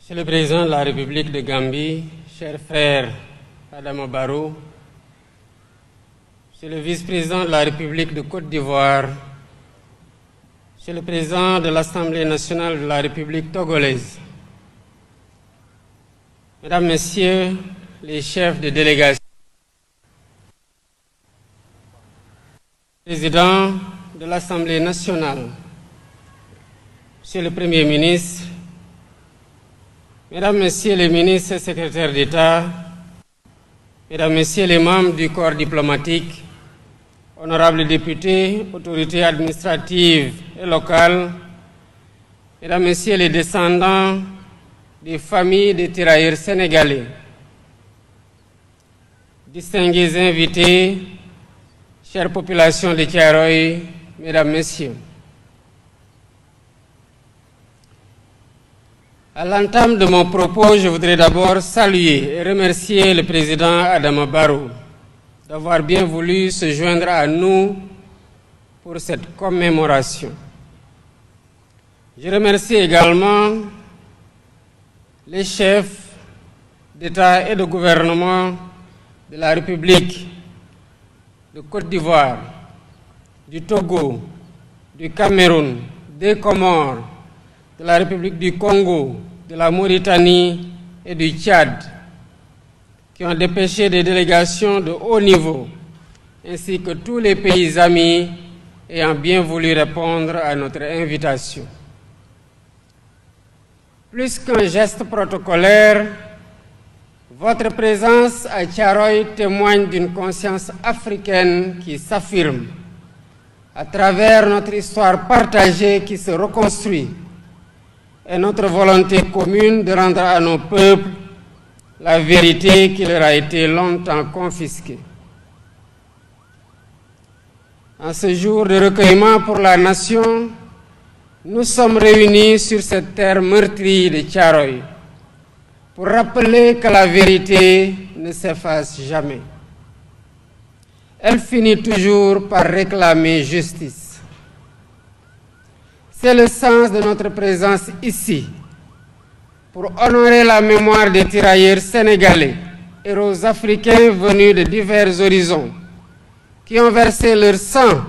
Monsieur le Président de la République de Gambie, cher frère Adama Barrow, Monsieur le Vice-président de la République de Côte d'Ivoire, Monsieur le Président de l'Assemblée nationale de la République togolaise, Mesdames, Messieurs les chefs de délégation, Président de l'Assemblée nationale, Monsieur le Premier ministre, Mesdames, Messieurs les ministres et secrétaires d'État, Mesdames, Messieurs les membres du corps diplomatique, honorables députés, autorités administratives et locales, Mesdames, Messieurs les descendants des familles des tirailleurs sénégalais, distingués invités, chère population de Thiaroye, Mesdames, Messieurs. À l'entame de mon propos, je voudrais d'abord saluer et remercier le président Adama Barrow d'avoir bien voulu se joindre à nous pour cette commémoration. Je remercie également les chefs d'État et de gouvernement de la République de Côte d'Ivoire, du Togo, du Cameroun, des Comores, de la République du Congo, de la Mauritanie et du Tchad, qui ont dépêché des délégations de haut niveau, ainsi que tous les pays amis ayant bien voulu répondre à notre invitation. Plus qu'un geste protocolaire, votre présence à Thiaroye témoigne d'une conscience africaine qui s'affirme à travers notre histoire partagée qui se reconstruit et notre volonté commune de rendre à nos peuples la vérité qui leur a été longtemps confisquée. En ce jour de recueillement pour la nation, nous sommes réunis sur cette terre meurtrie de Thiaroye pour rappeler que la vérité ne s'efface jamais. Elle finit toujours par réclamer justice. C'est le sens de notre présence ici, pour honorer la mémoire des tirailleurs sénégalais, héros africains venus de divers horizons, qui ont versé leur sang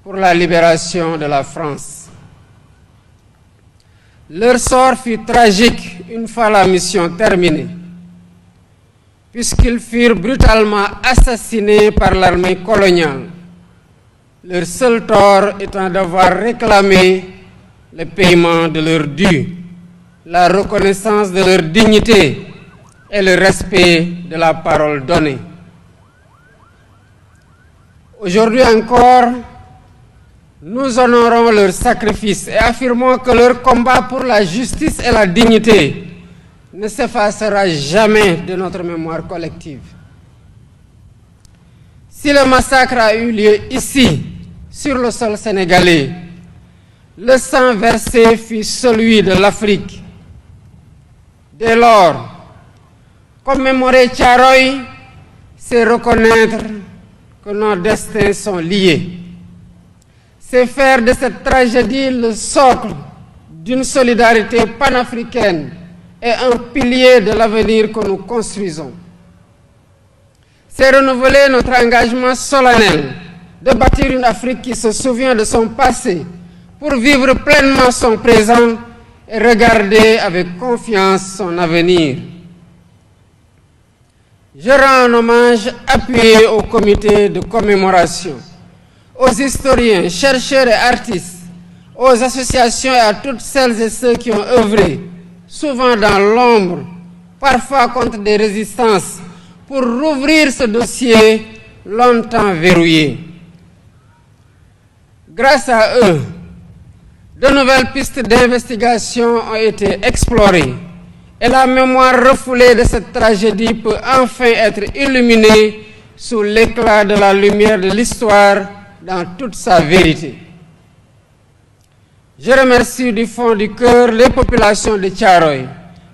pour la libération de la France. Leur sort fut tragique une fois la mission terminée, puisqu'ils furent brutalement assassinés par l'armée coloniale, leur seul tort étant d'avoir réclamé le paiement de leur dû, la reconnaissance de leur dignité et le respect de la parole donnée. Aujourd'hui encore, nous honorons leur sacrifice et affirmons que leur combat pour la justice et la dignité ne s'effacera jamais de notre mémoire collective. Si le massacre a eu lieu ici, sur le sol sénégalais, le sang versé fut celui de l'Afrique. Dès lors, commémorer Thiaroye, c'est reconnaître que nos destins sont liés. C'est faire de cette tragédie le socle d'une solidarité panafricaine et un pilier de l'avenir que nous construisons. C'est renouveler notre engagement solennel de bâtir une Afrique qui se souvient de son passé pour vivre pleinement son présent et regarder avec confiance son avenir. Je rends un hommage appuyé au comité de commémoration, aux historiens, chercheurs et artistes, aux associations et à toutes celles et ceux qui ont œuvré, souvent dans l'ombre, parfois contre des résistances, pour rouvrir ce dossier longtemps verrouillé. Grâce à eux, de nouvelles pistes d'investigation ont été explorées et la mémoire refoulée de cette tragédie peut enfin être illuminée sous l'éclat de la lumière de l'histoire dans toute sa vérité. Je remercie du fond du cœur les populations de Thiaroye,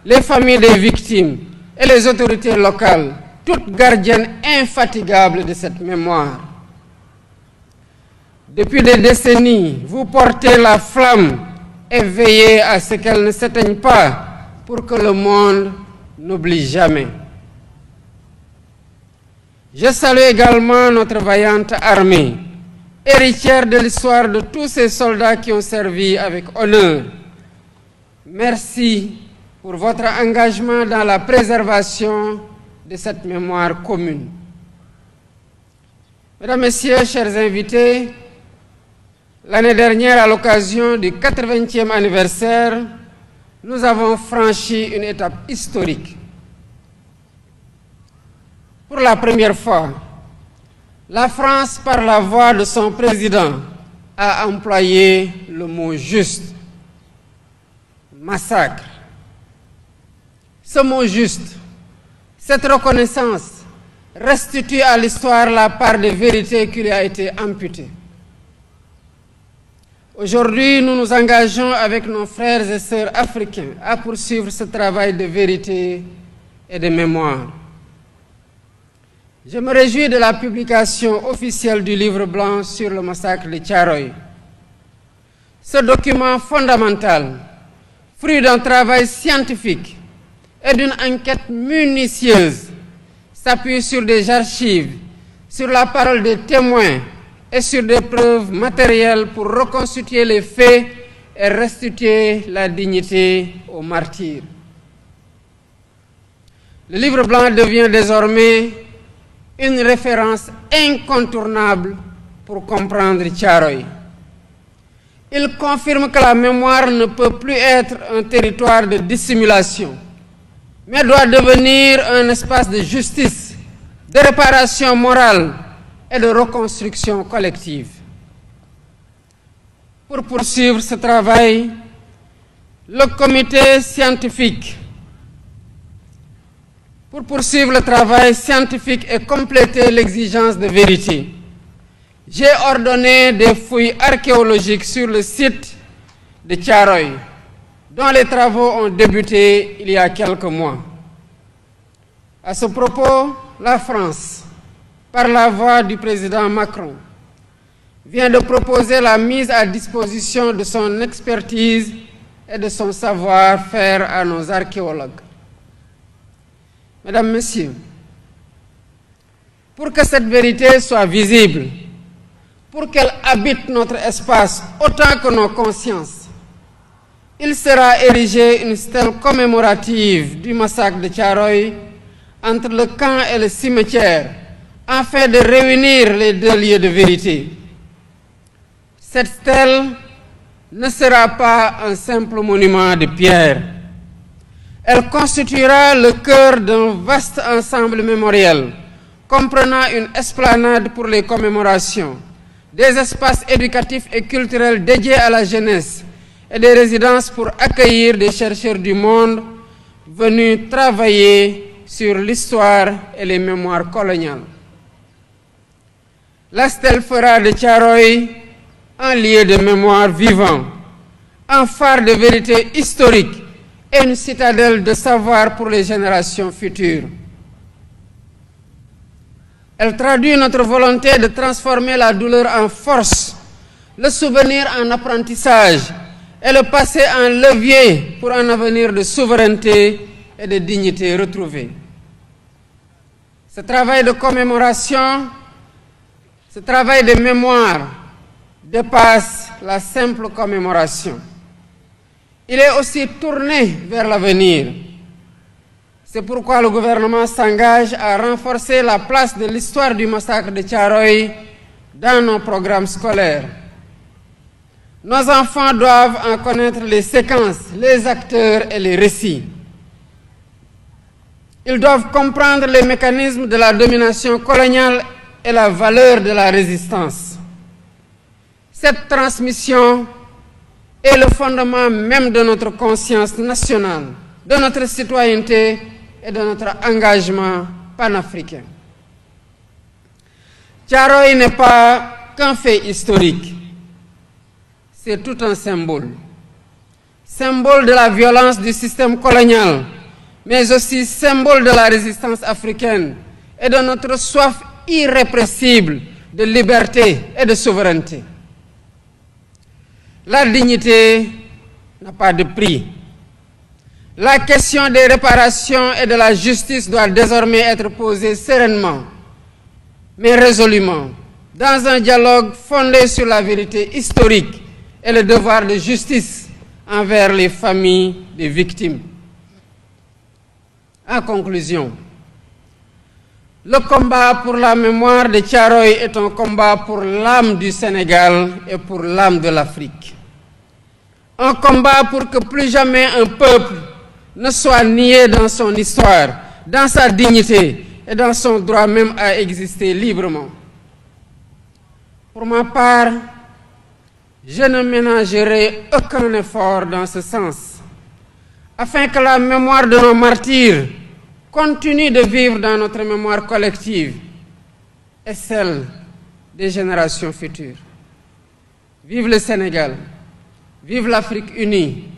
les familles des victimes et les autorités locales, toutes gardiennes infatigables de cette mémoire. Depuis des décennies, vous portez la flamme et veillez à ce qu'elle ne s'éteigne pas pour que le monde n'oublie jamais. Je salue également notre vaillante armée, héritière de l'histoire de tous ces soldats qui ont servi avec honneur. Merci pour votre engagement dans la préservation de cette mémoire commune. Mesdames, Messieurs, chers invités, l'année dernière, à l'occasion du 80e anniversaire, nous avons franchi une étape historique. Pour la première fois, la France, par la voix de son président, a employé le mot juste: massacre. Ce mot juste, cette reconnaissance, restitue à l'histoire la part de vérité qui lui a été amputée. Aujourd'hui, nous nous engageons avec nos frères et sœurs africains à poursuivre ce travail de vérité et de mémoire. Je me réjouis de la publication officielle du livre blanc sur le massacre de Thiaroye. Ce document fondamental, fruit d'un travail scientifique et d'une enquête minutieuse, s'appuie sur des archives, sur la parole des témoins et sur des preuves matérielles pour reconstituer les faits et restituer la dignité aux martyrs. Le livre blanc devient désormais une référence incontournable pour comprendre Thiaroye. Il confirme que la mémoire ne peut plus être un territoire de dissimulation, mais doit devenir un espace de justice, de réparation morale et de reconstruction collective. Pour poursuivre ce travail, le comité scientifique et compléter l'exigence de vérité, j'ai ordonné des fouilles archéologiques sur le site de Thiaroye, dont les travaux ont débuté il y a quelques mois. À ce propos, la France, par la voix du président Macron, vient de proposer la mise à disposition de son expertise et de son savoir-faire à nos archéologues. Mesdames, Messieurs, pour que cette vérité soit visible, pour qu'elle habite notre espace autant que nos consciences, il sera érigé une stèle commémorative du massacre de Thiaroye entre le camp et le cimetière, afin de réunir les deux lieux de vérité. Cette stèle ne sera pas un simple monument de pierre. Elle constituera le cœur d'un vaste ensemble mémoriel, comprenant une esplanade pour les commémorations, des espaces éducatifs et culturels dédiés à la jeunesse et des résidences pour accueillir des chercheurs du monde venus travailler sur l'histoire et les mémoires coloniales. La stèle fera de Thiaroye un lieu de mémoire vivant, un phare de vérité historique et une citadelle de savoir pour les générations futures. Elle traduit notre volonté de transformer la douleur en force, le souvenir en apprentissage et le passé en levier pour un avenir de souveraineté et de dignité retrouvée. Ce travail de commémoration, ce travail de mémoire dépasse la simple commémoration. Il est aussi tourné vers l'avenir. C'est pourquoi le gouvernement s'engage à renforcer la place de l'histoire du massacre de Thiaroye dans nos programmes scolaires. Nos enfants doivent en connaître les séquences, les acteurs et les récits. Ils doivent comprendre les mécanismes de la domination coloniale et la valeur de la résistance. Cette transmission est le fondement même de notre conscience nationale, de notre citoyenneté et de notre engagement panafricain. Thiaroye n'est pas qu'un fait historique, c'est tout un symbole. Symbole de la violence du système colonial, mais aussi symbole de la résistance africaine et de notre soif irrépressible de liberté et de souveraineté. La dignité n'a pas de prix. La question des réparations et de la justice doit désormais être posée sereinement, mais résolument, dans un dialogue fondé sur la vérité historique et le devoir de justice envers les familles des victimes. En conclusion, le combat pour la mémoire de Thiaroye est un combat pour l'âme du Sénégal et pour l'âme de l'Afrique. Un combat pour que plus jamais un peuple ne soit nié dans son histoire, dans sa dignité et dans son droit même à exister librement. Pour ma part, je ne ménagerai aucun effort dans ce sens, afin que la mémoire de nos martyrs continue de vivre dans notre mémoire collective et celle des générations futures. Vive le Sénégal, vive l'Afrique unie.